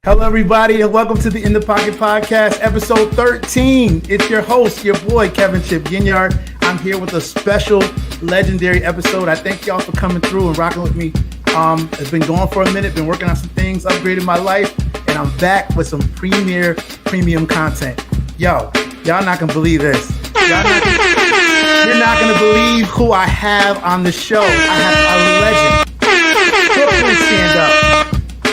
Hello, everybody, and welcome to the In the Pocket Podcast, episode 13. It's your host, your boy, Kevin Chip Ginyard. I'm here with a special, legendary episode. I thank y'all for coming through and rocking with me. It's been going for a minute, been working on some things, upgraded my life, and I'm back with some premium content. Yo, y'all not gonna believe this. You're not gonna believe who I have on the show. I have a legend. Brooklyn stand up.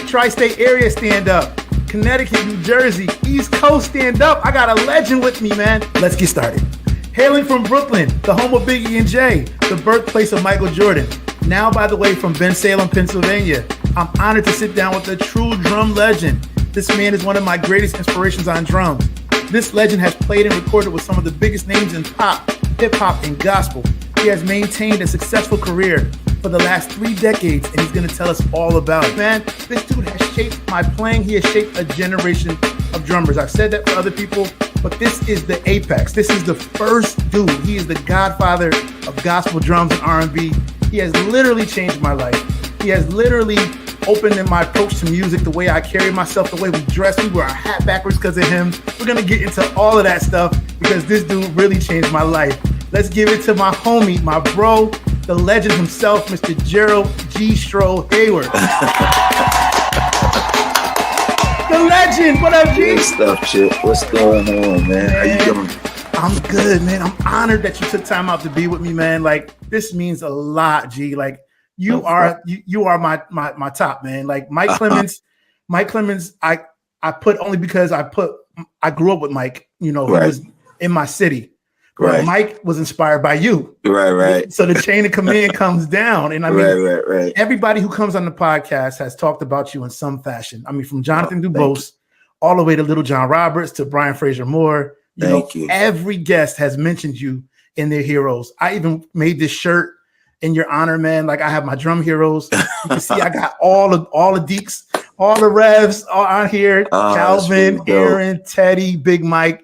Tri-State area stand up, Connecticut, New Jersey, East Coast stand up. I got a legend with me, man. Let's get started. Hailing from Brooklyn, the home of Biggie and Jay, the birthplace of Michael Jordan. Now, by the way, from Bensalem, Pennsylvania, I'm honored to sit down with a true drum legend. This man is one of my greatest inspirations on drums. This legend has played and recorded with some of the biggest names in pop, hip hop, and gospel. He has maintained a successful career for the last 3 decades, and he's going to tell us all about it. Man, this dude has shaped my playing. He has shaped a generation of drummers. I've said that for other people, but this is the apex. This is the first dude. He is the godfather of gospel drums and R&B. He has literally changed my life. He has literally opened in my approach to music, the way I carry myself, the way we dress. We wear our hat backwards because of him. We're going to get into all of that stuff because this dude really changed my life. Let's give it to my homie, my bro, the legend himself, Mr. Gerald Geestro Heyward. The legend. What up, G? Good stuff, Chip. What's going on, man? How you doing? I'm good, man. I'm honored that you took time out to be with me, man. Like, this means a lot, G. Like, you are my top, man. Like, Mike Clemens, I put only because I grew up with Mike, you know, who was in my city. Right. Mike was inspired by you. Right. So the chain of command comes down. And I mean, everybody who comes on the podcast has talked about you in some fashion. I mean, from Jonathan Dubose all the way to Little John Roberts to Brian Fraser Moore. You know, every guest has mentioned you in their heroes. I even made this shirt in your honor, man. Like, I have my drum heroes. You can see I got all the deeks, all the revs all on here. Calvin, Aaron, Teddy, Big Mike,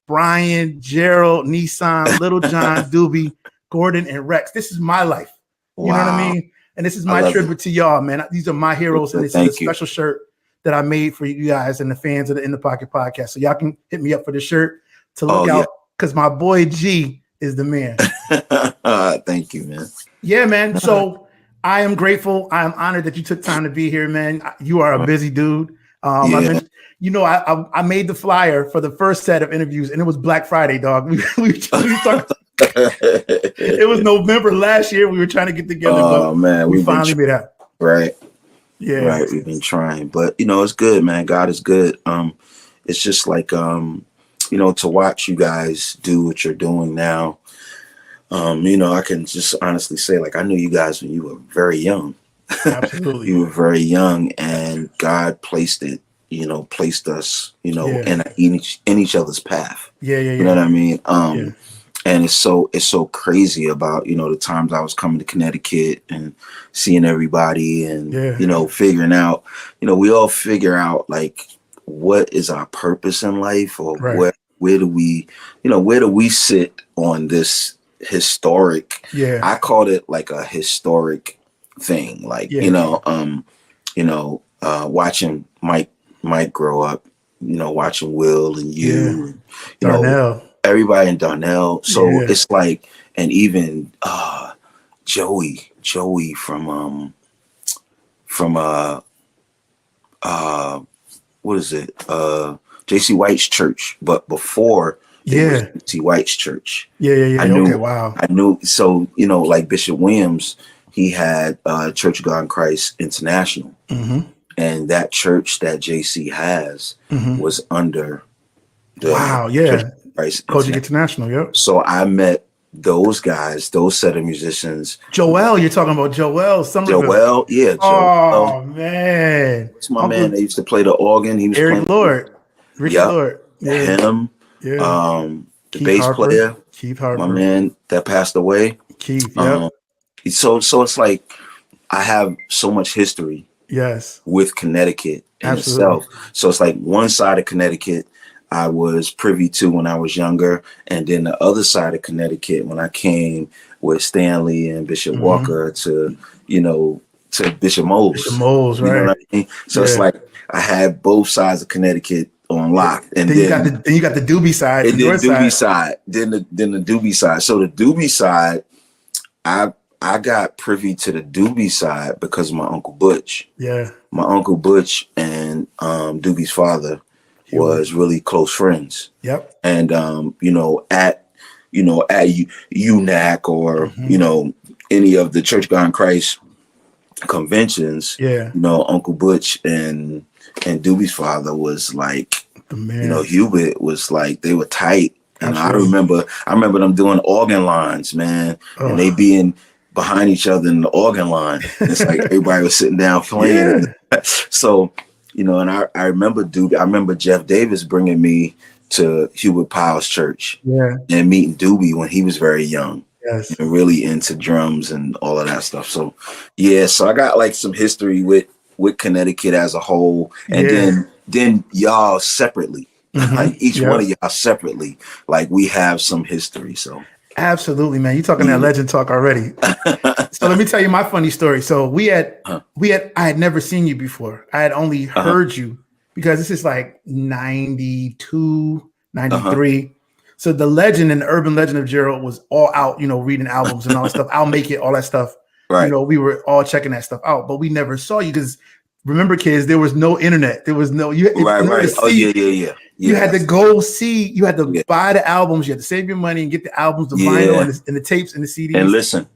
Brian, Gerald, Nissan, Little John, Doobie, Gordon, and Rex. This is my life. You know what I mean? And this is my tribute to y'all, man. These are my heroes, and this is a special shirt that I made for you guys and the fans of the In the Pocket podcast. So y'all can hit me up for the shirt to look out, because my boy G is the man. Thank you, man. Yeah, man. So I am grateful. I am honored that you took time to be here, man. You are a busy dude. I made the flyer for the first set of interviews, and it was Black Friday, dog. It was November last year. We were trying to get together. Oh, man. We finally made out. Right. Yeah. Right. We've been trying, but it's good, man. God is good. It's just like, to watch you guys do what you're doing now. I can just honestly say, like, I knew you guys when you were very young. Absolutely. You were very young, and God placed us, in each other's path. Yeah. You know what I mean? And it's so crazy about, the times I was coming to Connecticut and seeing everybody and, figuring out, we all figure out, like, what is our purpose in life, or where do we sit on this historic, I called it like a historic thing, like, watching Mike grow up, watching Will and you, and, Darnell. Everybody in Darnell. So it's like, and even Joey from what is it? JC White's church, but before JC White's church. I knew, I knew. So, like Bishop Williams, he had Church of God in Christ International. Mm-hmm. And that church that JC has was under the Church of Christ Kojic International. Yep. So I met those guys, those set of musicians. Joel, you're talking about Joel Somerville. Joel, yeah. Oh, man. It's my man. They used to play the organ. He was Eric Lord. Ricky Lord. Yeah. Him. Yeah. The Keith bass Harper. player. Keith Harper. My man that passed away. Keith, yeah. So it's like I have so much history with Connecticut in itself. So it's like one side of Connecticut I was privy to when I was younger, and then the other side of Connecticut when I came with Stanley and Bishop Walker to, to Bishop Moles. Bishop Moles, right? You know what I mean? So it's like I had both sides of Connecticut on lock, and then you got the Doobie side, and then Doobie side, then the Doobie side. So the Doobie side, I got privy to the Doobie side because of my Uncle Butch. Yeah, my Uncle Butch and Doobie's father was really close friends. Yep, and at UNAC or any of the Church of God in Christ conventions, Uncle Butch and Doobie's father was like, Hubert was like, they were tight. And I remember them doing organ lines, man, and they being behind each other in the organ line. It's like everybody was sitting down playing. So, and I remember Doobie. I remember Jeff Davis bringing me to Hubert Powell's church and meeting Doobie when he was very young. Yes. And really into drums and all of that stuff. So so I got like some history with Connecticut as a whole, and then y'all separately, like each one of y'all separately, like we have some history. So absolutely, man, you talking that legend talk already. So let me tell you my funny story. So I had never seen you before. I had only heard you because this is like 92, 93. So the legend and the urban legend of Gerald was all out, reading albums and all that stuff. I'll make it, all that stuff. Right. We were all checking that stuff out, but we never saw you because remember, kids, there was no internet. There was no right. Oh yeah. You had to go see. You had to buy the albums. You had to save your money and get the albums, the vinyl, and the tapes and the CDs, and listen.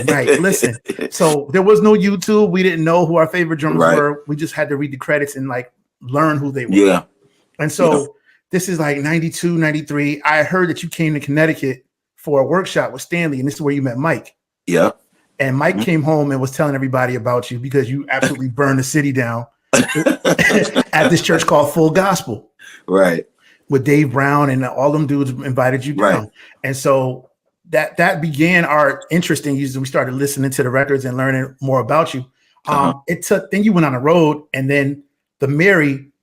Right? Listen. So there was no YouTube. We didn't know who our favorite drummers were. We just had to read the credits and like learn who they were. Yeah. And so. This is like 92, 93. I heard that you came to Connecticut for a workshop with Stanley, and this is where you met Mike. Yeah. And Mike came home and was telling everybody about you because you absolutely burned the city down at this church called Full Gospel. Right. With Dave Brown and all them dudes invited you down. Right. And so that began our interest in you. We started listening to the records and learning more about you. Then you went on the road, and then the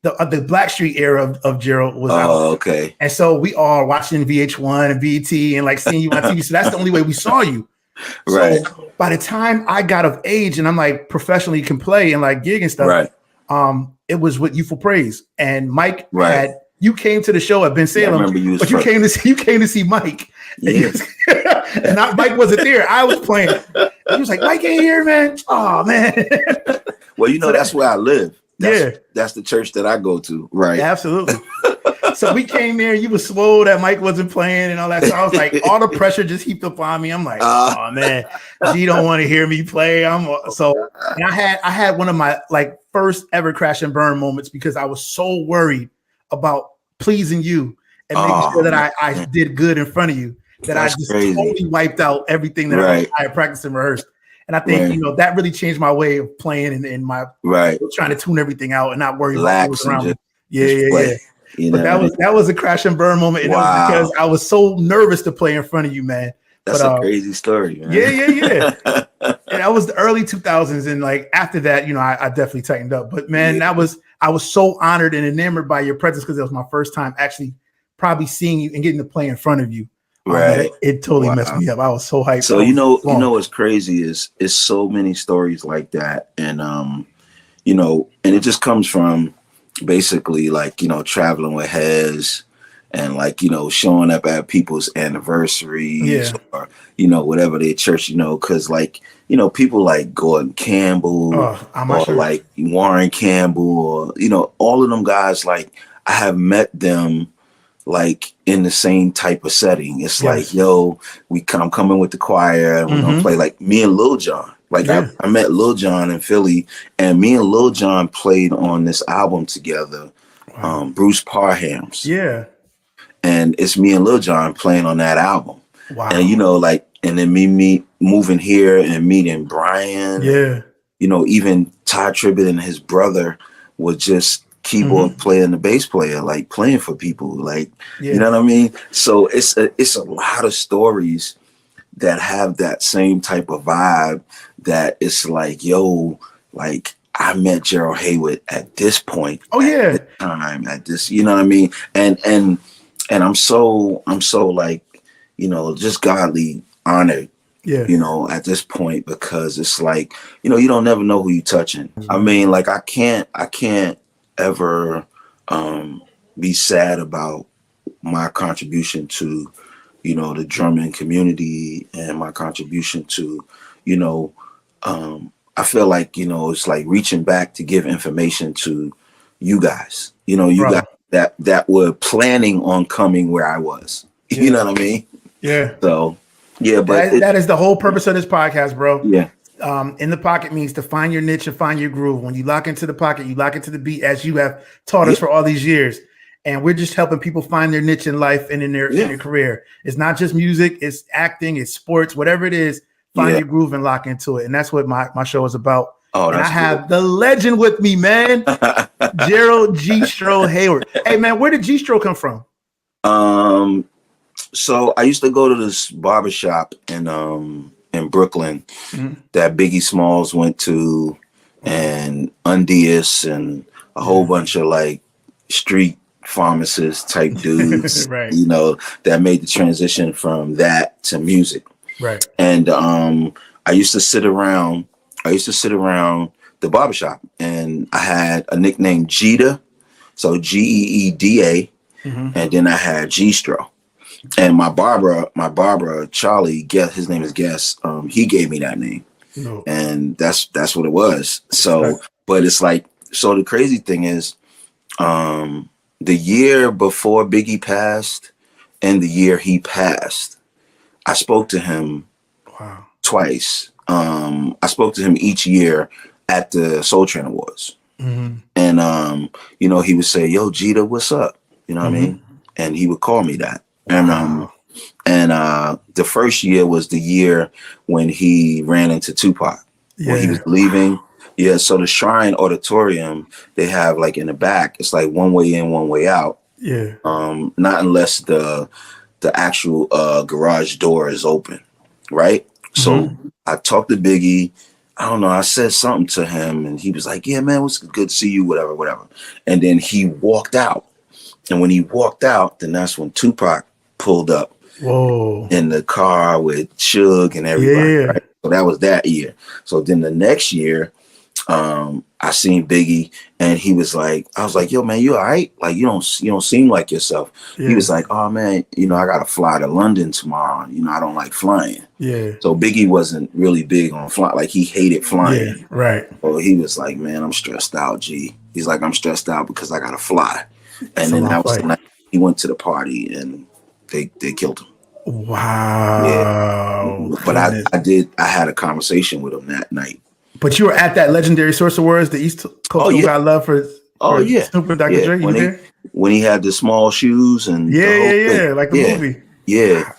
Blackstreet era of Gerald was out. Okay. And so we all watching VH1 and BET and like seeing you on TV. So that's the only way we saw you. Right. So by the time I got of age and I'm like professionally can play and like gig and stuff, it was with Youthful Praise. And Mike you came to the show at Bensalem, but you came to see Mike. Yeah. And Mike wasn't there. I was playing. And he was like, Mike ain't here, man. Oh man. Well, that's where I live. That's the church that I go to. Right. Absolutely. So we came there. You were swole that Mike wasn't playing and all that. So I was like, all the pressure just heaped up on me. I'm like, oh man, G don't want to hear me play. And I had one of my like first ever crash and burn moments because I was so worried about pleasing you and making sure that I did good in front of you that I just totally wiped out everything that I had practiced and rehearsed. And I think, that really changed my way of playing and my trying to tune everything out and not worry about what's around me. Yeah. But that was a crash and burn moment. And it was because I was so nervous to play in front of you, man. That's a crazy story, man. Yeah. And that was the early 2000s. And like after that, I definitely tightened up. But man, I was so honored and enamored by your presence because it was my first time actually probably seeing you and getting to play in front of you. Right. It totally messed me up. I was so hyped. So what's crazy is so many stories like that. And and it just comes from basically like, traveling with Hez and like, showing up at people's anniversaries or, whatever their church, because like, people like Gordon Campbell or like Warren Campbell or, all of them guys, like I have met them like in the same type of setting. It's like, I'm coming with the choir and we're gonna play like me and Lil Jon. Like I met Lil Jon in Philly and me and Lil Jon played on this album together, Bruce Parham's. Yeah. And it's me and Lil Jon playing on that album. Wow. And and then me moving here and meeting Brian. Yeah. Even Ty Tribbett and his brother were just keyboard player and the bass player, like playing for people, like you know what I mean. So it's a lot of stories that have that same type of vibe. That it's like, like I met Gerald Heyward at this point. Oh yeah, at this time at this, you know what I mean. And I'm so like, just godly honored Yeah. You know, at this point, because it's like, you know, you don't never know who you touching. I mean, like I can't ever be sad about my contribution to, you know, the drumming community and my contribution to, you know, I feel like, you know, it's like reaching back to give information to you guys, you know, you guys that were planning on coming where I was, you know what I mean? Yeah. So, yeah, but that is the whole purpose of this podcast, bro. Yeah. In the pocket means to find your niche and find your groove. When you lock into the pocket, you lock into the beat, as you have taught us for all these years. And we're just helping people find their niche in life and in their career. It's not just music, it's acting, it's sports, whatever it is, find your groove and lock into it. And that's what my show is about. Oh, and I have the legend with me, man. Gerald Geestro Heyward. Hey man, where did Geestro come from? So I used to go to this barbershop in Brooklyn that Biggie Smalls went to, and Undius, and a whole bunch of like street pharmacist type dudes, you know, that made the transition from that to music. Right. And I used to sit around the barbershop, and I had a nickname Geeda, so Geeda, and then I had Geestro. And my barber Charlie, his name is Guess. He gave me that name, and that's what it was. So, but it's like, so the crazy thing is, the year before Biggie passed and the year he passed, I spoke to him twice. I spoke to him each year at the Soul Train Awards, and you know, he would say, "Yo, Geeta, what's up?" You know what I mean? And he would call me that. And the first year was the year when he ran into Tupac, when he was leaving. Yeah, so the Shrine Auditorium, they have like in the back, it's like one way in, one way out. Yeah. Not unless the actual garage door is open, right? So I talked to Biggie. I don't know, I said something to him, and he was like, "Yeah, man, it's good to see you, whatever." And then he walked out. And when he walked out, then that's when Tupac pulled up in the car with Suge and everybody. Right? So that was that year. So then the next year, I seen Biggie, and he was like, I was like, "Yo, man, you all right? Like, you don't seem like yourself." He was like, "Oh man, you know, I gotta fly to London tomorrow. You know, I don't like flying." So Biggie wasn't really big on flying. Like, he hated flying. So he was like, "Man, I'm stressed out, G." He's like, "I'm stressed out because I gotta fly." And then that was the night he went to the party, and they killed him. Wow. Yeah. But I had a conversation with him that night. But you were at that legendary Source Awards, the East Coast got love for Snoop and Dr. Dre. When he had the small shoes and like the movie. Yeah,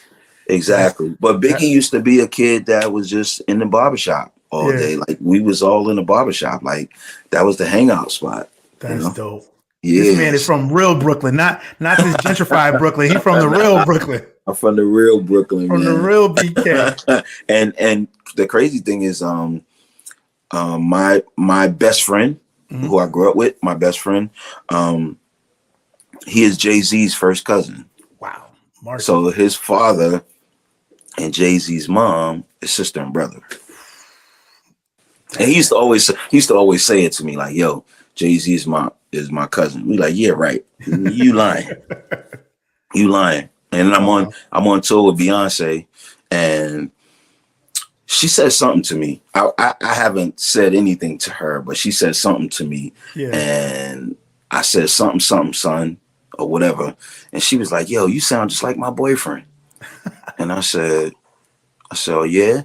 exactly. But Biggie used to be a kid that was just in the barbershop all day. Like, we was all in the barbershop. Like, that was the hangout spot. That's dope. This man is from real Brooklyn, not this gentrified Brooklyn. He's from the real Brooklyn. I'm from the real Brooklyn, from the real BK. and the crazy thing is, my best friend, who I grew up with, my best friend, he is Jay-Z's first cousin. Wow. So his father and Jay-Z's mom is sister and brother. And he used to always say it to me, like, "Yo, Jay-Z is my cousin." We like, "Yeah, right. You lying. You lying." And then I'm on tour with Beyonce, and she said something to me. I haven't said anything to her, but she said something to me. And I said something, son, or whatever. And she was like, "Yo, you sound just like my boyfriend." And I said, "Oh, yeah?"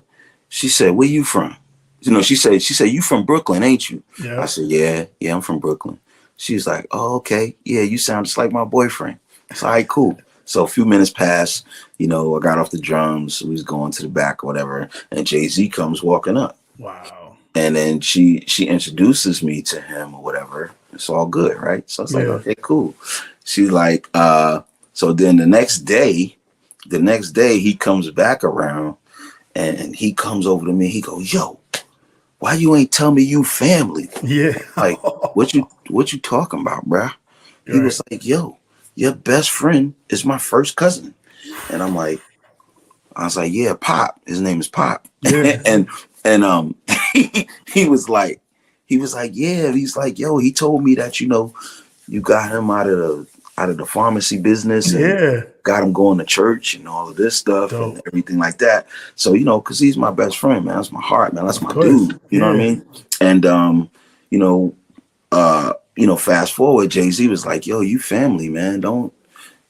She said, "Where you from?" You know, she said, "You from Brooklyn, ain't you?" I said, yeah, I'm from Brooklyn. She's like, "Oh, okay. Yeah, you sound just like my boyfriend." It's all right, cool. So a few minutes passed, you know, I got off the drums, we was going to the back or whatever, and Jay-Z comes walking up. Wow. And then she introduces me to him or whatever. It's all good, right? So it's like, okay, cool. She's like, so then the next day he comes back around, and he comes over to me, he goes, "Yo, why you ain't tell me you family?" Like, what you talking about, bruh? He was like, "Yo, your best friend is my first cousin." And I'm like, I was like, yeah, Pop. His name is Pop. Yeah. and he was like, yeah. He's like, yo, he told me that, you got him out of the pharmacy business and got him going to church and all of this stuff and everything like that. So, because he's my best friend, man. That's my heart, man. That's my dude. You know what I mean? And fast forward, Jay-Z was like, yo, you family, man. Don't,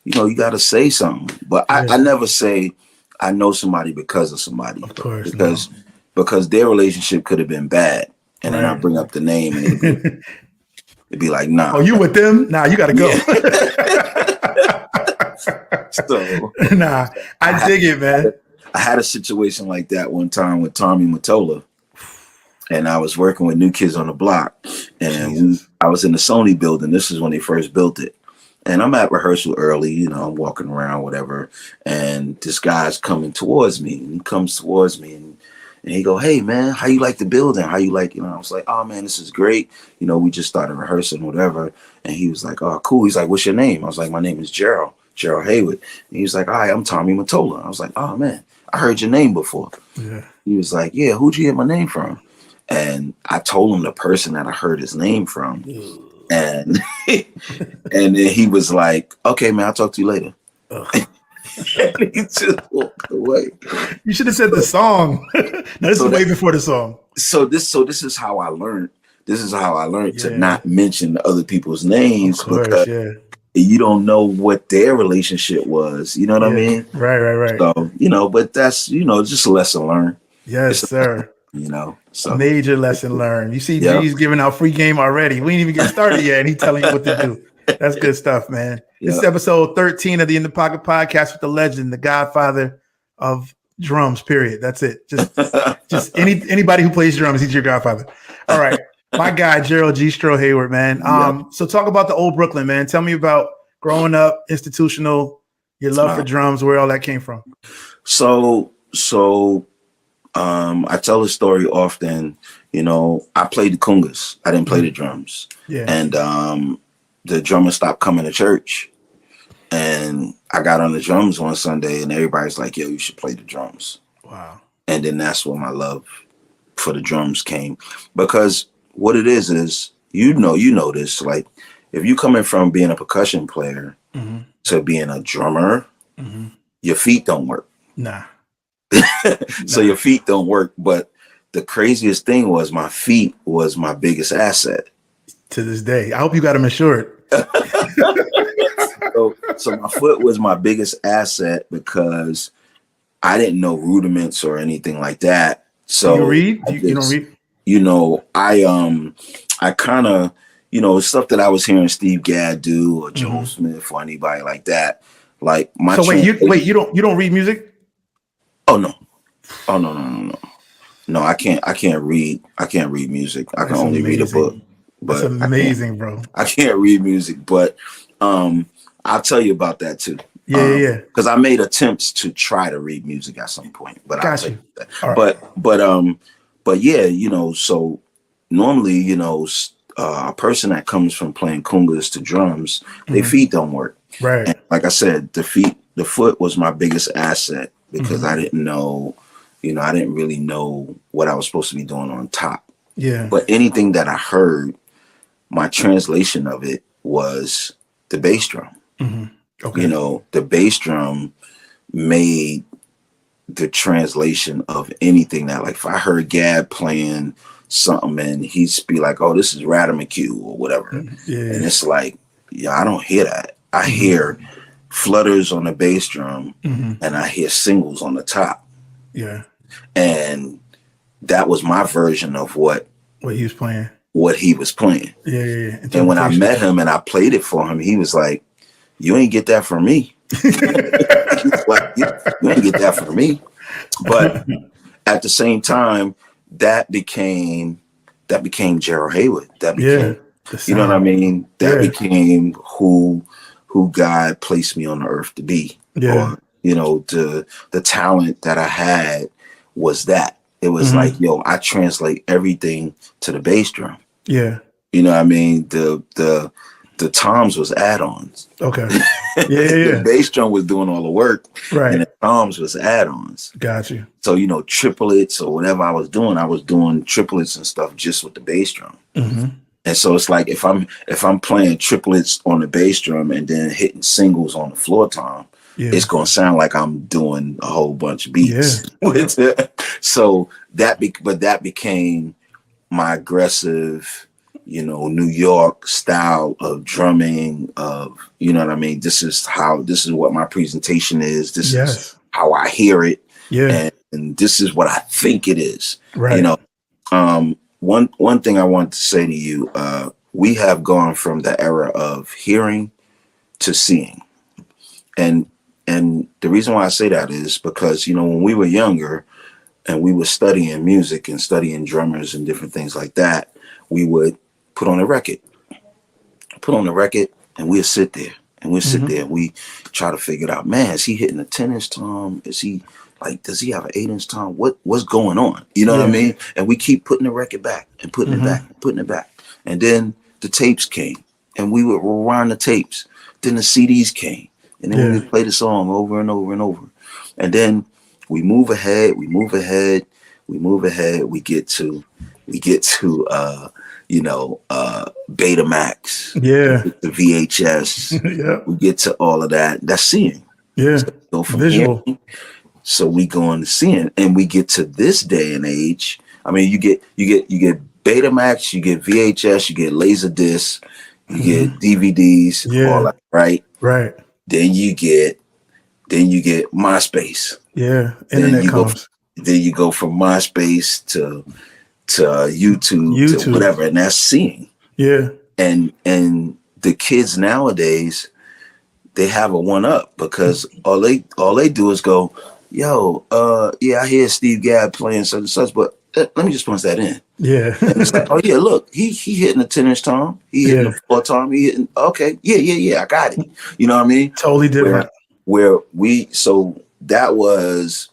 you got to say something. But I never say I know somebody because of somebody. Of course. Because their relationship could have been bad. And then I bring up the name and it'd be like, nah. Oh, you with them? Nah, you got to go. So, nah, I dig it, man. I had a situation like that one time with Tommy Mottola. And I was working with New Kids on the Block. And I was in the Sony building. This is when they first built it. And I'm at rehearsal early, I'm walking around, whatever. And this guy's coming towards me. And he comes towards me and he go, hey, man, how you like the building? How you like, I was like, oh, man, this is great. We just started rehearsing, whatever. And he was like, oh, cool. He's like, what's your name? I was like, my name is Gerald Heyward. And he was like, hi, I'm Tommy Mottola. I was like, oh, man, I heard your name before. Yeah. He was like, yeah, who'd you get my name from? And I told him the person that I heard his name from. And and then he was like, okay, man, I'll talk to you later. And he just walked away. You should have said the song. No, this is way before the song. So this is how I learned. This is how I learned to not mention other people's names, because you don't know what their relationship was. You know what I mean? Right. So, but that's, just a lesson learned. Yes, sir. So major lesson learned. You see, G's giving out free game already. We ain't even get started yet, and he's telling you what to do. That's good stuff, man. This is episode 13 of the In the Pocket podcast with the legend, the godfather of drums, period. That's it. Just anybody who plays drums, he's your godfather. All right. My guy, Gerald Geestro Heyward, man. So talk about the old Brooklyn, man. Tell me about growing up, institutional, your love for drums, where all that came from. So I tell the story often. I played the congas. I didn't play the drums. Yeah. And the drummer stopped coming to church. And I got on the drums one Sunday and everybody's like, yo, you should play the drums. Wow. And then that's where my love for the drums came. Because what it is, you know this, like if you coming from being a percussion player to being a drummer, your feet don't work. Nah. So your feet don't work. But the craziest thing was my feet was my biggest asset. To this day. I hope you got them insured. So my foot was my biggest asset because I didn't know rudiments or anything like that. So you read? You don't read? I kind of, stuff that I was hearing Steve Gadd do or Joe Smith or anybody like that. Like my So you don't read music? Oh no. No, I can't read music. I can only read a book. But that's amazing, bro. I can't read music, but I'll tell you about that too. Yeah. Because I made attempts to try to read music at some point, but I'll tell you that. Right. But yeah, so normally, a person that comes from playing congas to drums, their feet don't work. Right. And like I said, the foot was my biggest asset because I didn't know, I didn't really know what I was supposed to be doing on top. Yeah. But anything that I heard, my translation of it was the bass drum. Okay. The bass drum made the translation of anything that, like, if I heard Gadd playing something and he'd be like, oh, this is Radamacue or whatever. Yeah. And it's like, I don't hear that. I hear flutters on the bass drum and I hear singles on the top. Yeah. And that was my version of what he was playing. Yeah. And when I met him and I played it for him, he was like, you ain't get that from me. Like, you ain't get that from me. But at the same time, that became Gerald Heyward. That became, you know what I mean? That became who God placed me on the earth to be. Yeah. Or, the talent that I had was that. It was like, I translate everything to the bass drum. Yeah. You know what I mean? The the toms was add-ons. Okay. Yeah. The bass drum was doing all the work, right? And the toms was add-ons. Got you. So triplets or whatever I was doing triplets and stuff just with the bass drum. Mm-hmm. And so it's like if I'm playing triplets on the bass drum and then hitting singles on the floor tom, it's gonna sound like I'm doing a whole bunch of beats. Yeah. So that became my aggressive, New York style of drumming, of, you know what I mean? This is what my presentation is. This is how I hear it. Yeah. And this is what I think it is. Right. One thing I want to say to you, we have gone from the era of hearing to seeing. And the reason why I say that is because, when we were younger and we were studying music and studying drummers and different things like that, we would put on a record, and we'll sit there and we try to figure it out. Man, is he hitting a 10-inch tom? Is he does he have an 8-inch tom? What's going on? You know what I mean? And we keep putting the record back and putting it back, and putting it back. And then the tapes came and we would rewind the tapes. Then the CDs came and then we would play the song over and over and over. And then we move ahead, we get to Betamax, the VHS, we get to all of that. That's seeing. So go from visual. So we go on to seeing, and we get to this day and age. I mean, you get Betamax, you get VHS, you get Laserdisc, you get DVDs, all that, right? Right. Then you get MySpace. Yeah, internet comes. Then you go from MySpace to YouTube to whatever, and that's seeing. Yeah. And the kids nowadays, they have a one up because all they do is go, yo, I hear Steve Gadd playing such and such, but let me just punch that in. Yeah. And it's like, oh yeah, look, he hitting a 10-inch tom, he hitting a 4 tom, he hitting, okay, yeah, I got it. You know what I mean? Totally different. So that was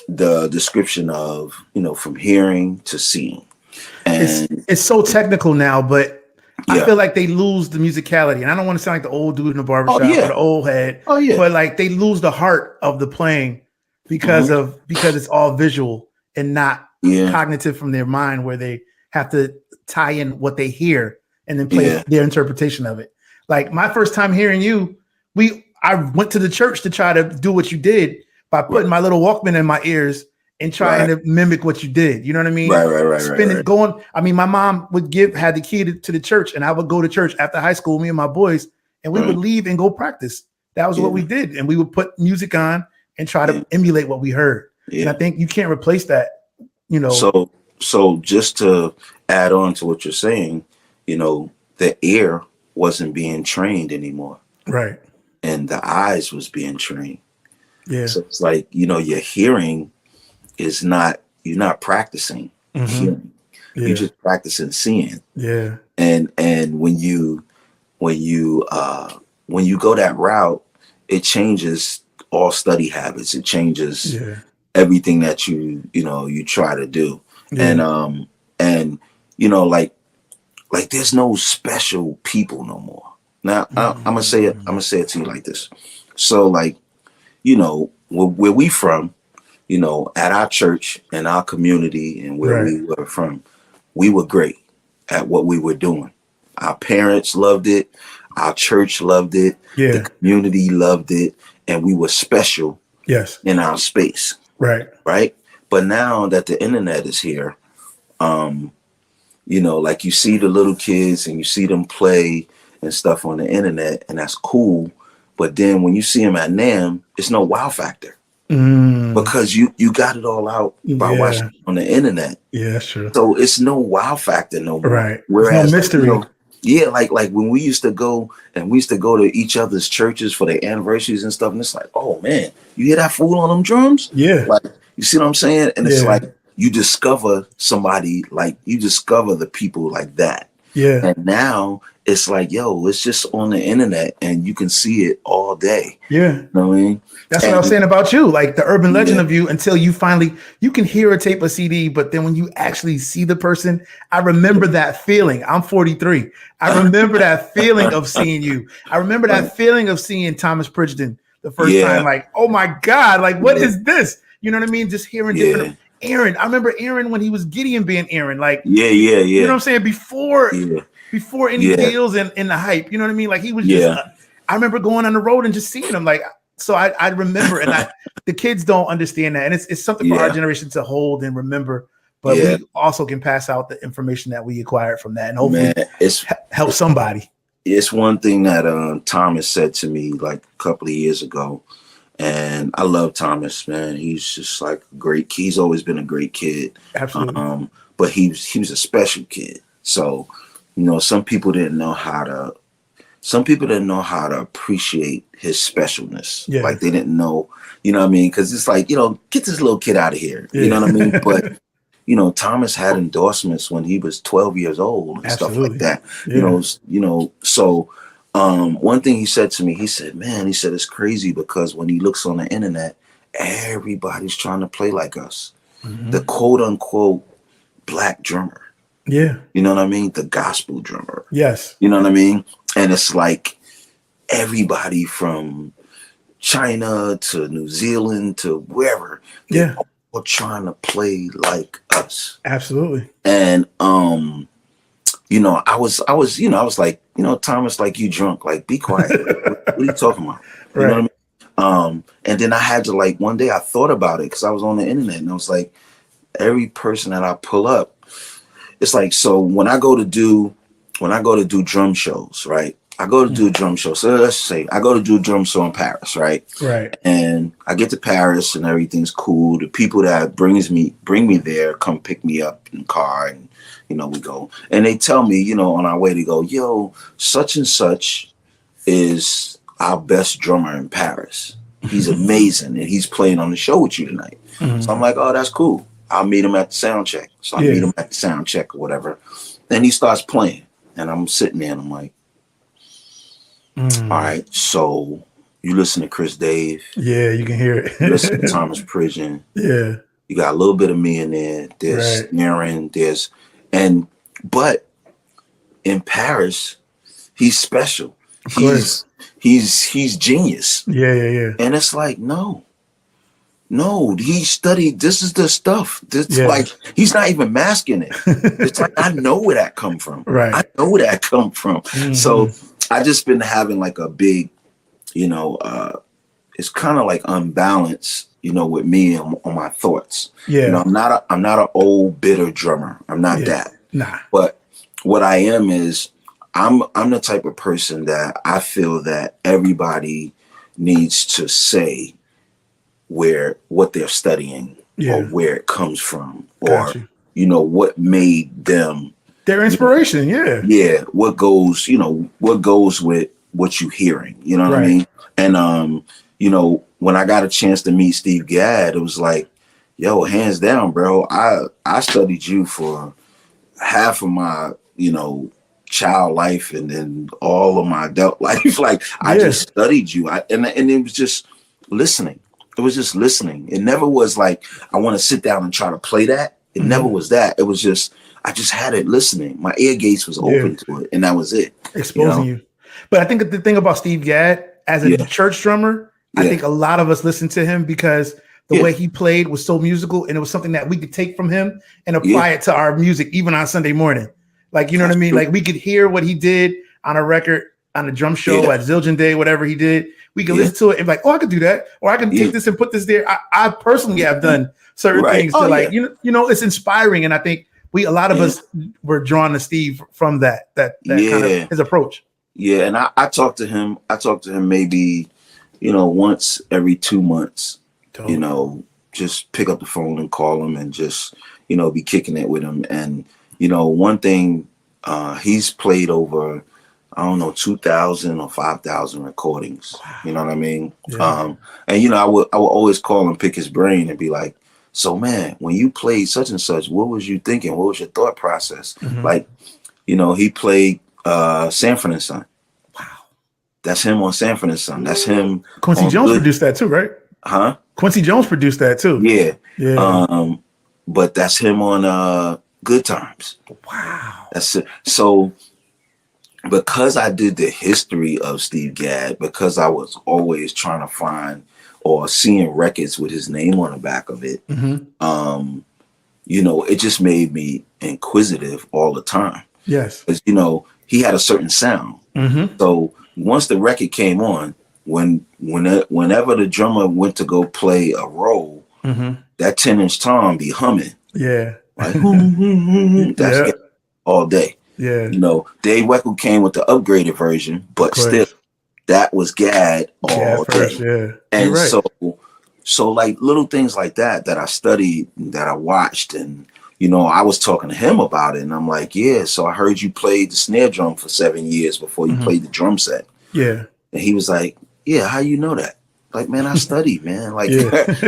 the description of, from hearing to seeing. And it's so technical now, but I feel like they lose the musicality. And I don't want to sound like the old dude in the barbershop or the old head. Oh yeah. But like they lose the heart of the playing because it's all visual and not cognitive from their mind, where they have to tie in what they hear and then play their interpretation of it. Like my first time hearing you, I went to the church to try to do what you did by putting my little Walkman in my ears and trying to mimic what you did. You know what I mean? Right. Going. I mean, my mom had the key to the church, and I would go to church after high school, me and my boys, and we would leave and go practice. That was what we did. And we would put music on and try to emulate what we heard. Yeah. And I think you can't replace that, So just to add on to what you're saying, the ear wasn't being trained anymore. Right. And the eyes was being trained. Yeah. So it's like, your hearing is not, you're not practicing hearing. Yeah. You're just practicing seeing. Yeah. And when you go that route, it changes all study habits. It changes everything that you try to do. Yeah. And like there's no special people no more. Now I'm gonna say it to you like this. So like, where we from, at our church and our community and where we were from, we were great at what we were doing. Our parents loved it. Our church loved it. Yeah. The community loved it. And we were special in our space. Right. Right. But now that the internet is here, like you see the little kids and you see them play and stuff on the internet, and that's cool. But then when you see them at NAMM, it's no wow factor because you got it all out by watching on the internet. Yeah, sure. So it's no wow factor no more. Right. Whereas no mystery. Like when we used to go to each other's churches for their anniversaries and stuff, and it's like, oh man, you hear that fool on them drums? Yeah. Like, you see what I'm saying? And it's like you discover somebody, like you discover the people like that. Yeah. And now it's like, yo, it's just on the internet and you can see it all day. Yeah. You know what I mean? That's what I was saying about you, like the urban legend of you, until you can hear a tape, a CD, but then when you actually see the person, I remember that feeling. I'm 43. I remember that feeling of seeing you. I remember that feeling of seeing Thomas Pridgeton the first time, like, oh my God, like, what is this? You know what I mean? Just hearing different Aaron. I remember Aaron when he was Gideon being Aaron, like, you know what I'm saying? Before any deals and the hype, you know what I mean? Like he was just, I remember going on the road and just seeing him, like, so I remember, and the kids don't understand that. And it's something for our generation to hold and remember, but we also can pass out the information that we acquired from that and hopefully help somebody. It's one thing that Thomas said to me like a couple of years ago. And I love Thomas, man. He's just like great. He's always been a great kid. Absolutely. But he was a special kid. So, you know, some people didn't know how to appreciate his specialness. Yeah. Like they didn't know, you know what I mean? Because it's like, you know, get this little kid out of here. Yeah. You know what I mean? But, you know, Thomas had endorsements when he was 12 years old and stuff like that. Yeah. So one thing he said to me, he said, it's crazy because when he looks on the internet, everybody's trying to play like us. Mm-hmm. The quote unquote black drummer. Yeah. You know what I mean? The gospel drummer. Yes. You know what I mean? And it's like everybody from China to New Zealand to wherever. They're all trying to play like us. Absolutely. And, you know, I was like, you know, Thomas, like you drunk, like be quiet. What are you talking about? You know what I mean? And then I had to like, one day I thought about it because I was on the internet and I was like, every person that I pull up, it's like, so when I go to do drum shows, right? I go to do a drum show. So let's say I go to do a drum show in Paris, right? Right. And I get to Paris and everything's cool. The people that bring me there come pick me up in the car and, you know, we go. And they tell me, you know, on our way to go, yo, such and such is our best drummer in Paris. He's amazing and he's playing on the show with you tonight. Mm-hmm. So I'm like, oh, that's cool. I'll meet him at the sound check. So I meet him at the sound check or whatever. Then he starts playing and I'm sitting there and I'm like, all right, so you listen to Chris Dave. Yeah, you can hear it. You listen to Thomas Pridgeton. Yeah. You got a little bit of me in there. There's Aaron, but in Paris, he's special. He's genius. Yeah. And it's like, no, he studied. This is the stuff. Like he's not even masking it. It's like I know where that come from. Right. I know where that come from. Mm-hmm. So I just been having like a big, you know, it's kind of like unbalanced, you know, with me on my thoughts. Yeah. You know, I'm not an old bitter drummer. I'm not that. Nah. But what I am is I'm the type of person that I feel that everybody needs to say what they're studying or where it comes from or you know what made them their inspiration. What goes with what you're hearing, you know what I mean? And you know, when I got a chance to meet Steve Gadd, it was like, yo, hands down, bro, I studied you for half of my, you know, child life and then all of my adult life. Like I just studied you. And it was just listening. It was just listening. It never was like, I want to sit down and try to play that. It never was that. It was just, I just had it listening. My ear gates was open to it. And that was it. Exposing you. But I think the thing about Steve Gadd as a church drummer, I think a lot of us listened to him because the way he played was so musical and it was something that we could take from him and apply it to our music, even on Sunday morning. Like, you know what I mean? Like we could hear what he did on a record, on a drum show at Zildjian Day, whatever he did. We can listen to it and be like, oh, I could do that. Or I can take this and put this there. I personally have done certain things to you know, it's inspiring. And I think a lot of us were drawn to Steve from that kind of his approach. Yeah. And I talked to him. Maybe, you know, once every 2 months, you know, just pick up the phone and call him and just, you know, be kicking it with him. And, you know, one thing, he's played over, I don't know, 2,000 or 5,000 recordings. Wow. You know what I mean? Yeah. And, you know, I would always call and pick his brain and be like, so, man, when you played such and such, what was you thinking? What was your thought process? Mm-hmm. Like, you know, he played Sanford and Son. Wow. That's him on Sanford and Son. That's him. Quincy Jones produced that too, right? Huh? Quincy Jones produced that too. Yeah. Yeah. But that's him on Good Times. Wow. That's it. So because I did the history of Steve Gadd, because I was always trying to find or seeing records with his name on the back of it, you know, it just made me inquisitive all the time. Yes. Because, you know, he had a certain sound. So once the record came on, whenever the drummer went to go play a role, that 10-inch tom be humming. Yeah. Like, that's all day. Yeah. You know, Dave Weckl came with the upgraded version, but still, that was Gadd all day. Yeah. And right. so like little things like that I studied, that I watched, and you know, I was talking to him about it, and I'm like, yeah, so I heard you played the snare drum for 7 years before you played the drum set. Yeah. And he was like, yeah, how you know that? Like, man, I studied, man. Like,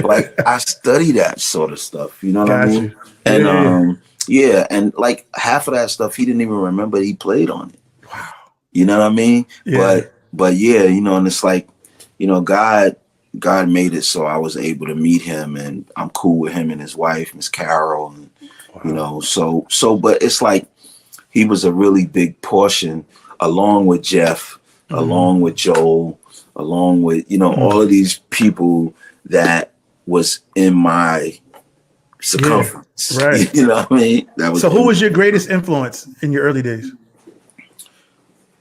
like I study that sort of stuff. You know what I mean? And and like half of that stuff he didn't even remember he played on it. Wow. You know what I mean? Yeah. But yeah, you know, and it's like, you know, God made it so I was able to meet him, and I'm cool with him and his wife, Miss Carol, and you know, so but it's like he was a really big portion, along with Jeff, along with Joel, along with, you know, all of these people that was in my circumference. Right. You know what I mean? That was so who was your greatest influence in your early days?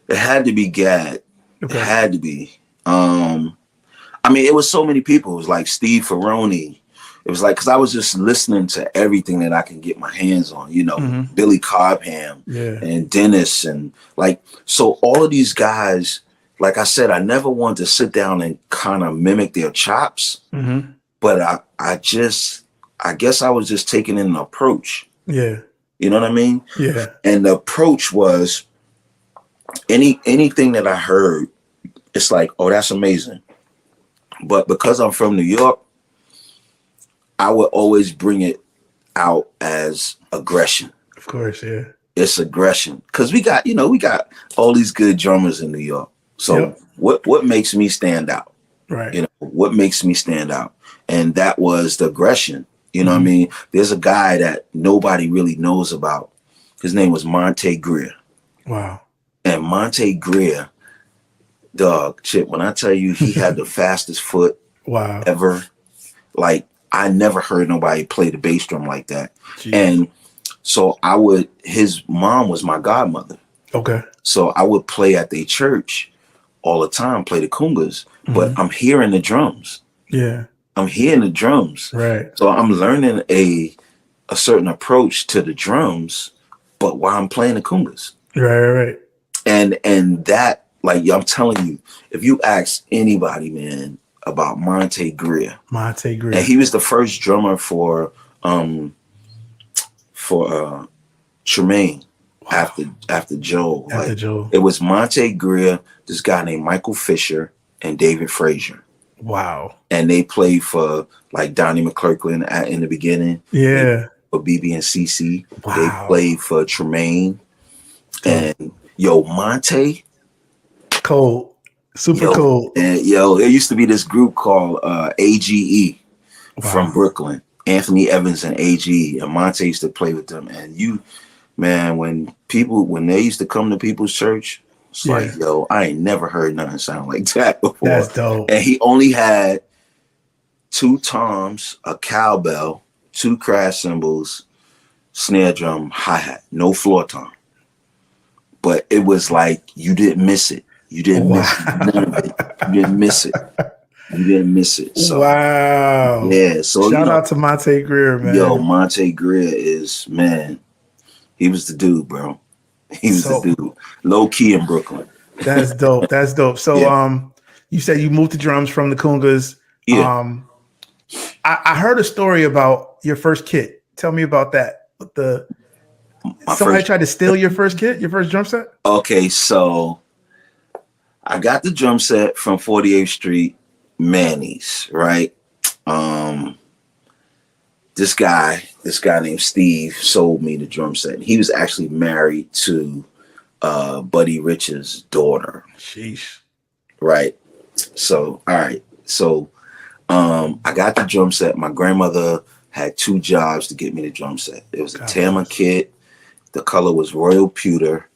It had to be Gadd. Okay. It had to be. I mean, it was so many people. It was like Steve Ferroni. It was like, because I was just listening to everything that I can get my hands on, you know, Billy Cobham and Dennis, and like, so all of these guys, like I said, I never wanted to sit down and kind of mimic their chops, but I guess I was just taking in an approach. Yeah. You know what I mean? Yeah. And the approach was anything that I heard, it's like, oh, that's amazing. But because I'm from New York, I would always bring it out as aggression. Of course, yeah. It's aggression. Because we got all these good drummers in New York. So what makes me stand out? Right. You know, what makes me stand out? And that was the aggression. You know what I mean? There's a guy that nobody really knows about. His name was Monte Greer. Wow. And Monte Greer, dog, shit, when I tell you he had the fastest foot ever, like, I never heard nobody play the bass drum like that. Jeez. And so his mom was my godmother. Okay. So I would play at their church all the time, play the congas, but I'm hearing the drums. Yeah. I'm hearing the drums. Right. So I'm learning a certain approach to the drums, but while I'm playing the congas. Right. And that, like, I'm telling you, if you ask anybody, man, about Monte Greer. And he was the first drummer for Tremaine after Joel. Joel. It was Monte Greer, this guy named Michael Fisher, and David Frazier. Wow. And they played for like Donnie McClurkin in the beginning. Yeah. For BB and CC. Wow. They played for Tremaine. And Monte. Cold. Super cool. And there used to be this group called AGE from Brooklyn. Anthony Evans and AGE, and Monte used to play with them. And when they used to come to people's church, it's like, I ain't never heard nothing sound like that before. That's dope. And he only had 2 toms, a cowbell, 2 crash cymbals, snare drum, hi-hat, no floor tom. But it was like, you didn't miss it. You didn't miss none of it. You didn't miss it. You didn't miss it. So, wow. Yeah. So shout out to Monte Greer, man. Monte Greer is, man, he was the dude, bro. He was the dude. Low key in Brooklyn. That's dope. That's dope. So you said you moved to drums from the Congas. Yeah. I heard a story about your first kit. Tell me about that. Somebody tried to steal your first kit, your first drum set? Okay, so I got the drum set from 48th Street Manny's, right? This guy named Steve sold me the drum set. He was actually married to Buddy Rich's daughter. Sheesh. Right. So, all right. So, I got the drum set. My grandmother had 2 jobs to get me the drum set. It was a Tama kit. The color was royal pewter.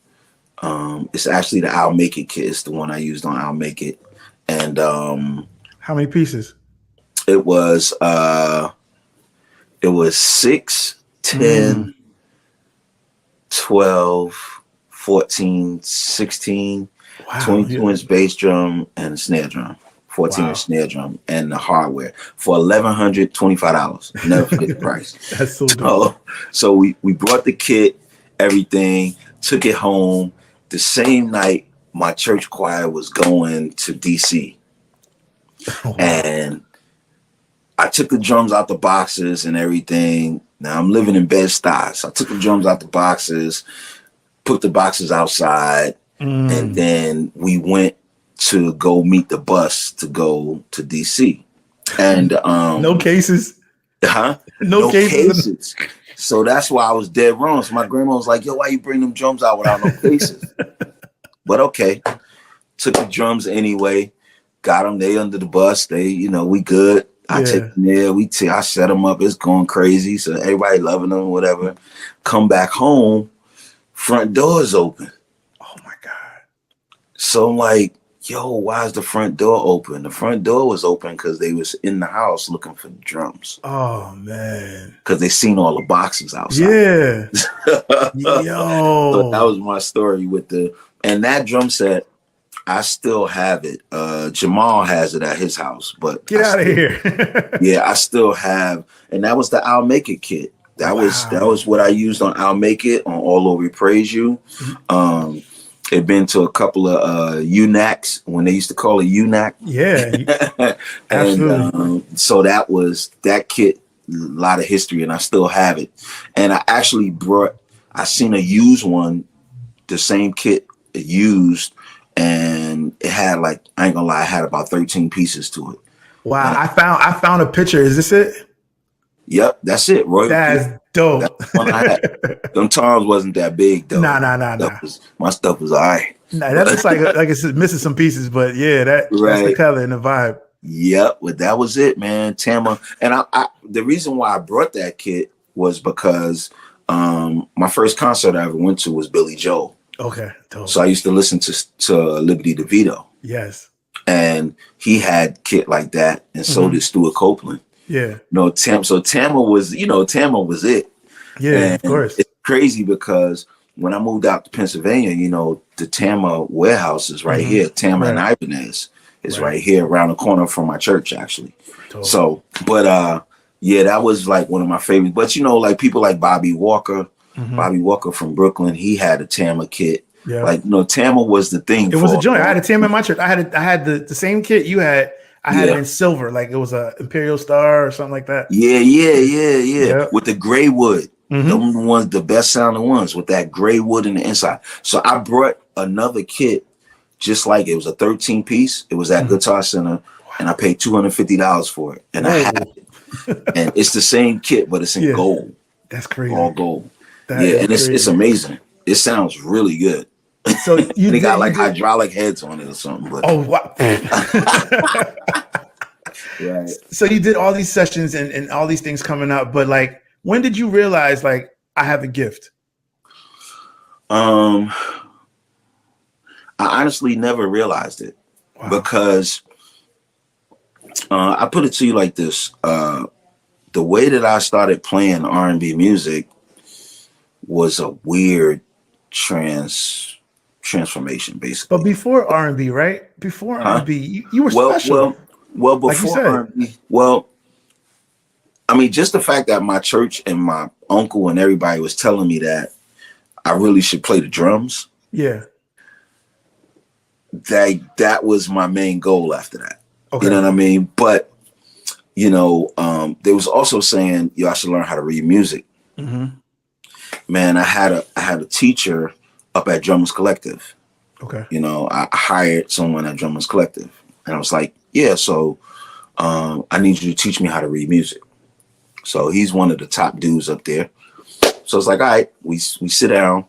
It's actually the I'll Make It kit. It's the one I used on I'll Make It. And how many pieces? It was 6, 10, 12, 14, 16, 22 inch bass drum and a snare drum. 14 inch snare drum and the hardware for $1,125. Never forget the price. That's so dope. So we brought the kit, everything, took it home. The same night my church choir was going to DC. Oh, wow. And I took the drums out the boxes and everything. Now I'm living in Bed-Stuy. So I took the drums out the boxes, put the boxes outside, and then we went to go meet the bus to go to DC. And no cases. No cases. So that's why I was dead wrong. So my grandma was like, yo, why you bring them drums out without no cases? But okay. Took the drums anyway. Got them. They under the bus. They, we good. I take them there. I set them up. It's going crazy. So everybody loving them, whatever. Come back home. Front door is open. Oh my God. So I'm like, yo, why is the front door open? The front door was open because they was in the house looking for the drums. Oh man. Because they seen all the boxes outside. Yeah. Yo. So that was my story and that drum set, I still have it. Jamal has it at his house, but get out of here. Yeah, I still have, and that was the I'll Make It kit. That was what I used on I'll Make It on All Over Praise You. It been to a couple of UNACs when they used to call it UNAC. Yeah, and so that kit, a lot of history, and I still have it. And I actually I seen a used one, the same kit used, and it had I ain't gonna lie, it had about 13 pieces to it. Wow, I found a picture. Is this it? Yep, that's it, Roy. That's dope. That's the one I had. Them times wasn't that big though. Nah. My stuff was all right. Nah, that looks like it's missing some pieces, but yeah, that's the color and the vibe. Yep, but that was it, man. Tama, and I the reason why I brought that kit was because my first concert I ever went to was Billy Joel. Okay, dope. So I used to listen to Liberty DeVito. Yes, and he had kit like that, and so did Stuart Copeland. Yeah. So Tama was, Tama was it. Yeah, and of course. It's crazy because when I moved out to Pennsylvania, the Tama warehouse is right here. Tama and Ibanez is right here around the corner from my church, actually. Totally. So, but that was one of my favorites. But people like Bobby Walker, Bobby Walker from Brooklyn, he had a Tama kit. Yeah. Tama was the thing. It was a joint. I had a Tama in my church. I had the same kit you had. I had it in silver, it was a Imperial Star or something like that. Yeah. Yep. With the gray wood. Those ones, the best sounding ones with that gray wood in the inside. So I brought another kit, just like it was a 13 piece. It was at Guitar Center, and I paid $250 for it. And I had it. And it's the same kit, but it's in gold. That's crazy. All gold. And it's amazing. It sounds really good. So they got hydraulic heads on it or something. But. Oh wow! Right. So you did all these sessions and all these things coming up, but when did you realize I have a gift? I honestly never realized it because I put it to you like this: the way that I started playing R&B music was a weird transformation, basically. But before R&B, right? Before R&B, you were special. Well, before R&B, just the fact that my church and my uncle and everybody was telling me that I really should play the drums. Yeah. That was my main goal after that. Okay. You know what I mean? But, they was also saying, I should learn how to read music. Man, I had a teacher up at Drummers Collective. Okay. I hired someone at Drummers Collective, and I was like, so I need you to teach me how to read music. So he's one of the top dudes up there. So it's like, all right, we sit down.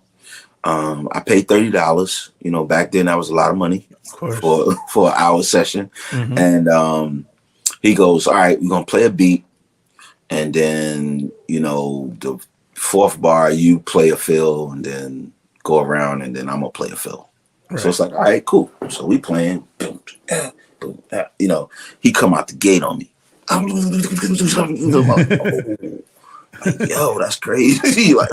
I paid $30. Back then that was a lot of money. for an hour session. And he goes, all right, we're going to play a beat. And then, the fourth bar, you play a fill and then go around and then I'm going to play a fill. Right. So it's like, all right, cool. So we playing. He come out the gate on me. Like, yo, that's crazy. Like,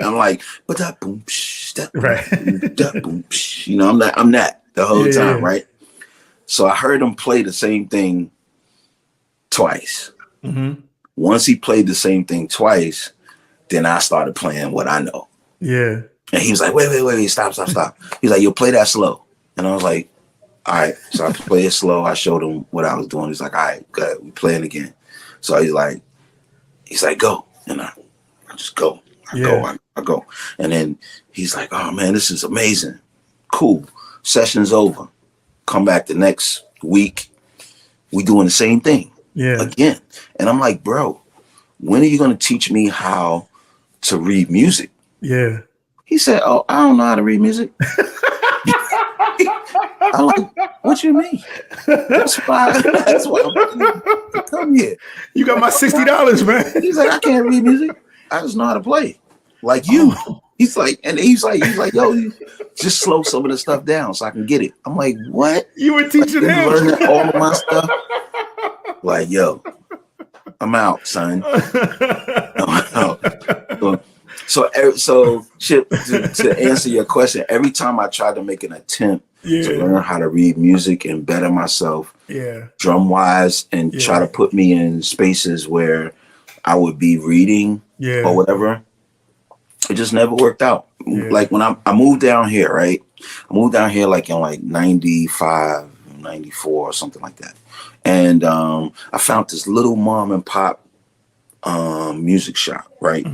I'm like, but that boom, that boom, right. That boom, I'm that the whole time, right? So I heard him play the same thing twice. Once he played the same thing twice, then I started playing what I know. Yeah. And he was like, wait, stop. He's like, yo, play that slow. And I was like, all right. So I played it slow. I showed him what I was doing. He's like, all right, good. We playing again. So he's like, go. And I just go. I go. And then he's like, oh man, this is amazing. Cool. Session's over. Come back the next week. We doing the same thing. Yeah. Again. And I'm like, bro, when are you going to teach me how to read music? Yeah. He said, oh, I don't know how to read music. I'm like, what you mean? That's why I'm come here. You got my $60, man. He's like, I can't read music. I just know how to play. Like you. He's like, yo, just slow some of the stuff down so I can get it. I'm like, what? You were teaching him. Learning all of my stuff. Like, yo, I'm out, son. So Chip, to answer your question, every time I try to make an attempt to learn how to read music and better myself, drum wise, and try to put me in spaces where I would be reading or whatever, it just never worked out. Like when I moved down here, right? I moved down here like in like 95, 94 or something like that. And I found this little mom and pop music shop, right?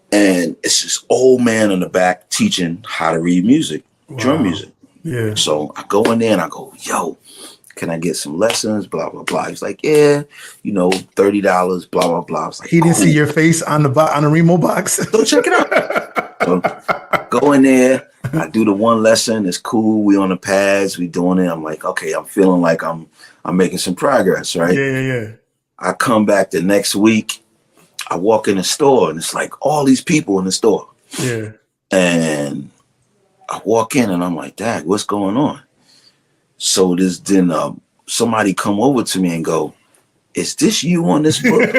And it's this old man in the back teaching how to read music, drum music. Yeah. So I go in there and I go, yo, can I get some lessons? Blah, blah, blah. He's like, yeah, $30, blah, blah, blah. I was like, he didn't see your face on the Remo box. Go check it out. So go in there. I do the one lesson. It's cool. We on the pads. We doing it. I'm like, okay, I'm feeling like I'm making some progress, right? Yeah. I come back the next week. I walk in the store and it's like all these people in the store. Yeah. And I walk in and I'm like, Dad, what's going on? So somebody come over to me and go, is this you on this book?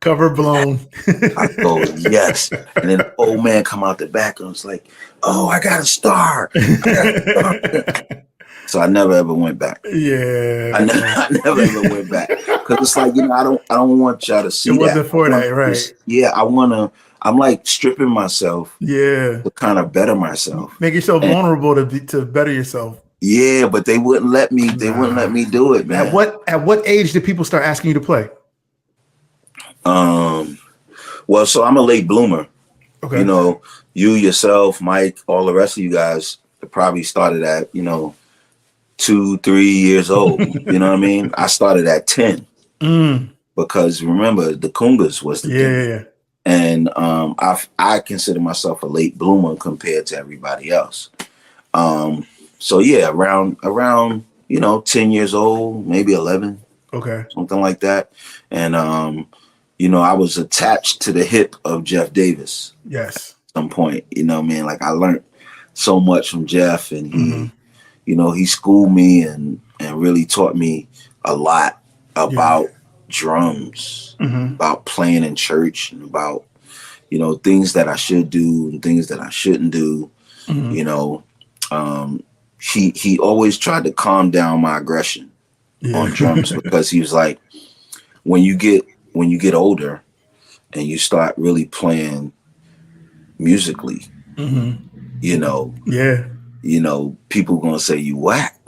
Cover blown. I go, yes. And then the old man come out the back and was like, oh, I got a star. So I never ever went back. Yeah. I never ever went back. Because it's like, I don't want y'all to see that. It wasn't for that, right? I'm like stripping myself. Yeah. To kind of better myself. Make yourself vulnerable to better yourself. Yeah, but they wouldn't let me. They wouldn't let me do it, man. At what age did people start asking you to play? Well, so I'm a late bloomer. Okay. You, yourself, Mike, all the rest of you guys probably started at, 2-3 years old. You know what I mean? I started at 10 because remember the Kungas was the thing. Yeah. And I consider myself a late bloomer compared to everybody else. So yeah, around 10 years old, maybe 11. Okay. Something like that. And I was attached to the hip of Jeff Davis. Yes. At some point, like I learned so much from Jeff, and he schooled me and really taught me a lot about drums, about playing in church, and about things that I should do and things that I shouldn't do. He always tried to calm down my aggression on drums because he was like, when you get older and you start really playing musically, people gonna say you whack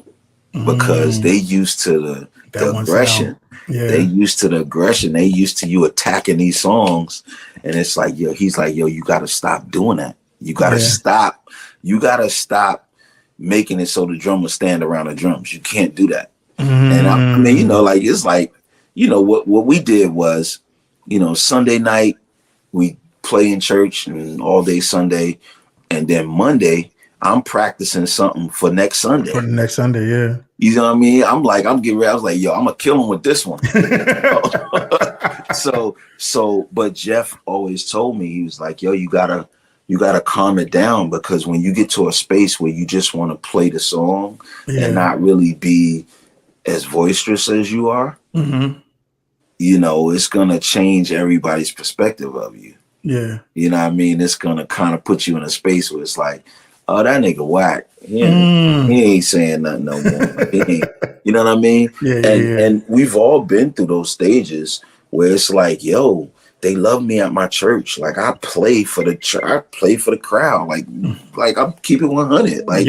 because they used to the aggression. Yeah. They used to the aggression. They used to you attacking these songs, and it's like, he's like, you gotta stop doing that. You gotta stop. You gotta stop making it so the drummer stand around the drums. You can't do that. And I mean, it's like, what we did was, Sunday night we play in church and all day Sunday. And then Monday, I'm practicing something for next Sunday. For the next Sunday, yeah. You know what I mean? I'm getting ready. I was like, yo, I'm gonna kill him with this one. But Jeff always told me, he was like, yo, you gotta calm it down, because when you get to a space where you just want to play the song and not really be as boisterous as you are, you know, it's gonna change everybody's perspective of you. Yeah. You know what I mean? It's gonna kind of put you in a space where it's like, oh, that nigga whack. He ain't saying nothing no more. You know what I mean? And we've all been through those stages where it's like, yo, they love me at my church. Like, I play for the I play for the crowd. Like I'm keeping 100. Like,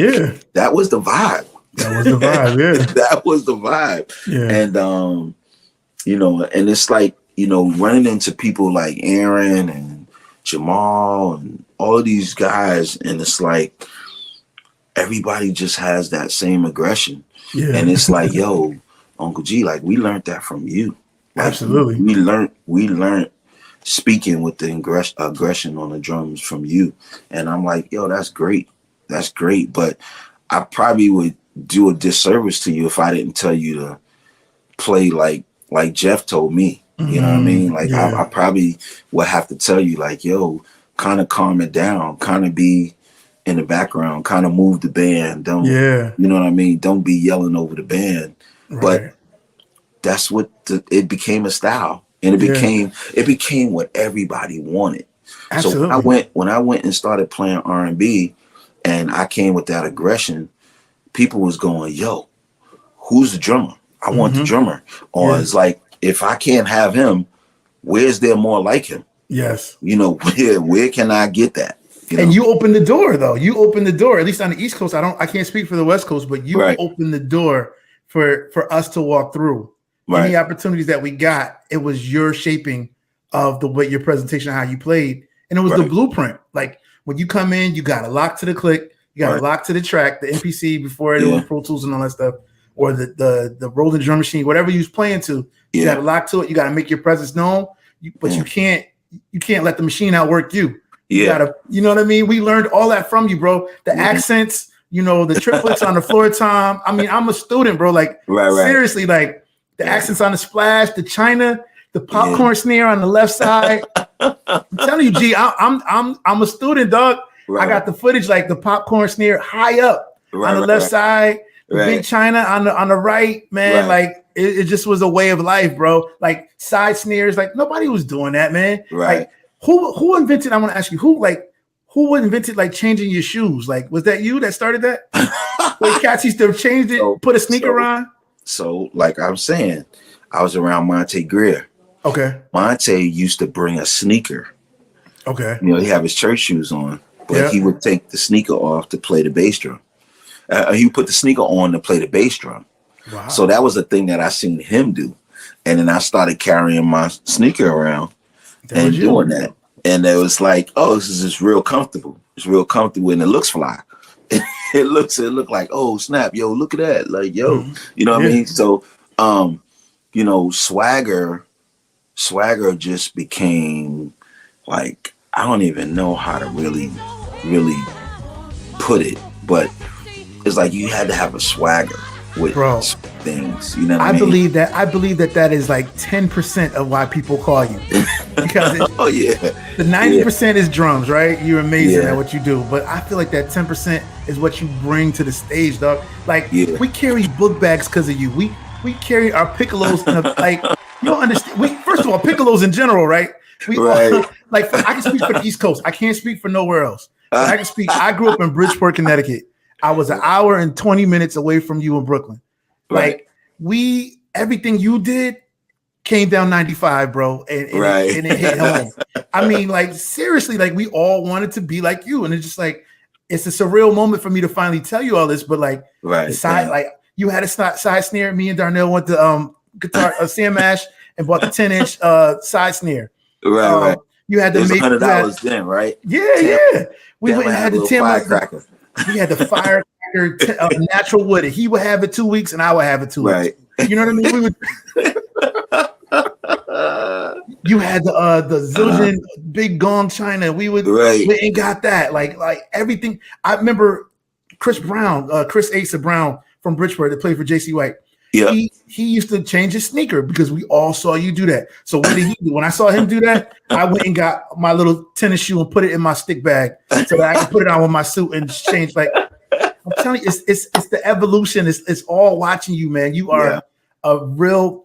that was the vibe. That was the vibe. Yeah. That was the vibe. Yeah. And you know, and it's like, you know, running into people like Aaron and Jamal and all of these guys, and it's like everybody just has that same aggression. Yeah. And it's like, yo, Uncle G, like, we learned that from you. Like, absolutely. We learned speaking with the aggression on the drums from you. And I'm like, yo, that's great. That's great. But I probably would do a disservice to you if I didn't tell you to play like Jeff told me. You know what I mean? Like, I probably would have to tell you, like, yo, kind of calm it down, kind of be in the background, kind of move the band. Don't, you know what I mean? Don't be yelling over the band. Right. But that's what it became a style, and it became what everybody wanted. Absolutely. So when I went and started playing R&B, and I came with that aggression, people was going, yo, who's the drummer? I want the drummer. Or it's like, if I can't have him, where's there more like him? Yes. You know, where can I get that? You know? And you opened the door, though. You opened the door, at least on the East Coast. I can't speak for the West Coast, but you opened the door for us to walk through. Right. Any opportunities that we got, it was your shaping of the way your presentation, how you played. And it was the blueprint. Like, when you come in, you got to lock to the click, you got to lock to the track, the MPC before it was Pro Tools and all that stuff, or the rolling drum machine, whatever you was playing to. You got to lock to it. You got to make your presence known, but you can't let the machine outwork you. You gotta, you know what I mean? We learned all that from you, bro. The accents, you know, the triplets on the floor tom. I mean, I'm a student, bro. Like, seriously, like the accents on the splash, the China, the popcorn snare on the left side. I'm telling you, G, I'm a student, dog. I got the footage, like the popcorn snare high up on the left side, the big China on the right, man. Like, it just was a way of life, bro. Like, side snares, like nobody was doing that, man. Like, who invented? I want to ask you, who invented like changing your shoes? Like, was that you that started that? Like, cats used to have changed it, put a sneaker on. So, like I'm saying, I was around Monte Greer. Okay. Monte used to bring a sneaker. Okay. You know, he have his church shoes on, but he would take the sneaker off to play the bass drum. He would put the sneaker on to play the bass drum. Wow. So that was a thing that I seen him do. And then I started carrying my sneaker around and doing that. And it was like, oh, this is just real comfortable. It's real comfortable and it looks fly. It looked like, oh, snap, yo, look at that. Like, yo, you know what I mean? So, you know, swagger just became like, I don't even know how to really put it, but it's like you had to have a swagger with things, you know what I mean? I believe that is like 10% of why people call you. Because the 90% is drums, right? You're amazing at what you do, but I feel like that 10% is what you bring to the stage, dog. Like, we carry book bags because of you. We carry our piccolos in like, you don't understand. First of all, piccolos in general, right? Like, I can speak for the East Coast. I can't speak for nowhere else. But I can speak. I grew up in Bridgeport, Connecticut. I was an hour and 20 minutes away from you in Brooklyn. Like, everything you did came down 95, bro. And it hit home. I mean, like, seriously, like, we all wanted to be like you. And it's just like, it's a surreal moment for me to finally tell you all this. But like, like, you had a side snare. Me and Darnell went to guitar Sam Ash and bought the 10-inch side snare. You had to make $100 then, right? Yeah. We went and had the 10 firecracker. We had the firecracker natural wood. He would have it 2 weeks and I would have it 2 weeks. You know what I mean? We would You had the Zildjian Big Gong China. We ain't got that. Like everything. I remember Chris Brown, Chris Asa Brown from Bridgeport that played for JC White. Yeah. He used to change his sneaker because we all saw you do that. So what did he do? When I saw him do that, I went and got my little tennis shoe and put it in my stick bag so that I could put it on with my suit and just change. Like I'm telling you, it's the evolution. It's all watching you, man. You are a real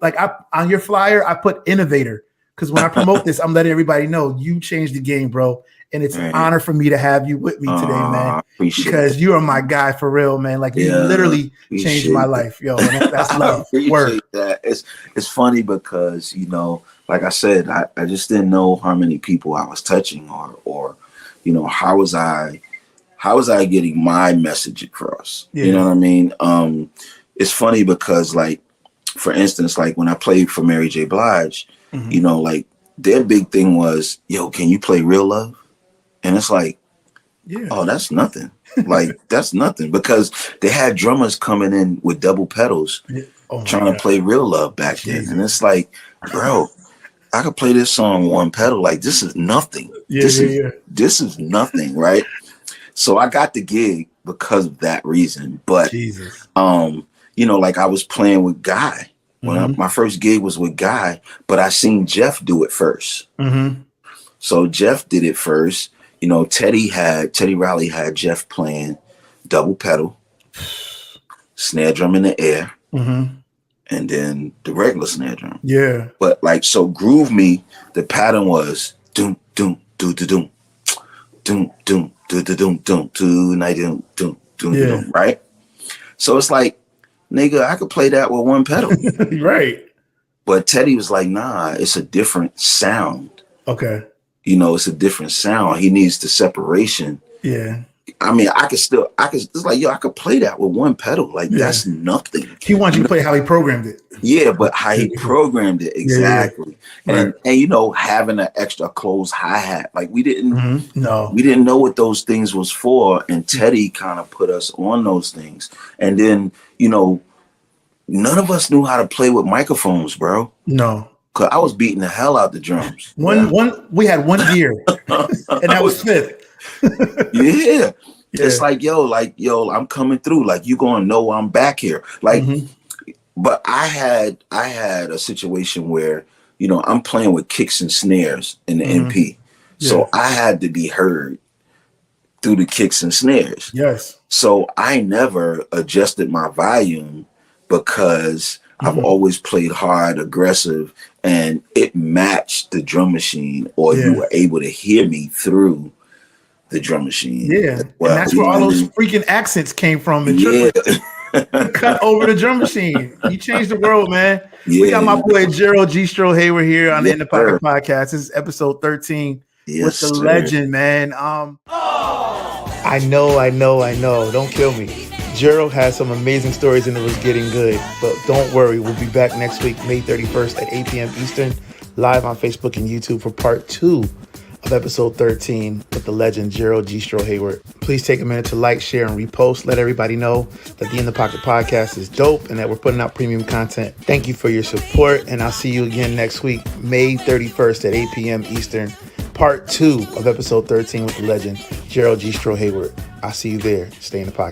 on your flyer. I put innovator because when I promote this, I'm letting everybody know you changed the game, bro. And it's an honor for me to have you with me today, man. Because you are my guy for real, man. Like you literally changed my life, yo. And that's love. Appreciate that. It's funny because like I said, I just didn't know how many people I was touching, or how was I getting my message across? Yeah. You know what I mean? It's funny because, like, for instance, like when I played for Mary J. Blige, like their big thing was, yo, can you play Real Love? And it's like, oh, that's nothing. Like, that's nothing, because they had drummers coming in with double pedals trying to play Real Love back then. And it's like, bro, I could play this song one pedal. Like, this is nothing. This is nothing, right? So I got the gig because of that reason. But, like I was playing with Guy. When my first gig was with Guy, but I seen Jeff do it first. So Jeff did it first. Teddy Riley had Jeff playing double pedal, snare drum in the air, and then the regular snare drum. Yeah. But so Groove Me, the pattern was doom doom do do doom, doom doom do do doom doom tonight doom doom doom, right? So it's like, nigga, I could play that with one pedal. Right. But Teddy was like, nah, it's a different sound. Okay. It's a different sound. He needs the separation. Yeah. I mean, it's like, yo, I could play that with one pedal. Like, that's nothing. He wants you to play how he programmed it. Yeah, but how he programmed it, exactly. And having an extra closed hi-hat. Like, we didn't know what those things was for. And Teddy kind of put us on those things. And then, none of us knew how to play with microphones, bro. No. Cause I was beating the hell out the drums. We had one gear, and that was fifth. Yeah. It's like, yo, I'm coming through. Like, you gonna know I'm back here. Like, but I had a situation where, I'm playing with kicks and snares in the MP. So I had to be heard through the kicks and snares. Yes. So I never adjusted my volume because I've always played hard, aggressive, and it matched the drum machine, or you were able to hear me through the drum machine. Yeah, well, and that's where all those freaking accents came from. And cut over the drum machine. You changed the world, man. Yeah. We got my boy Gerald Geestro Heyward here on the In the Pocket podcast. This is episode 13 with the legend, man. I know. Don't kill me. Gerald has some amazing stories and it was getting good, but don't worry. We'll be back next week, May 31st at 8 p.m. Eastern, live on Facebook and YouTube for part 2 of episode 13 with the legend Gerald Geestro Heyward. Please take a minute to like, share, and repost. Let everybody know that the In the Pocket podcast is dope and that we're putting out premium content. Thank you for your support, and I'll see you again next week, May 31st at 8 p.m. Eastern, part 2 of episode 13 with the legend Gerald Geestro Heyward. I'll see you there. Stay in the pocket.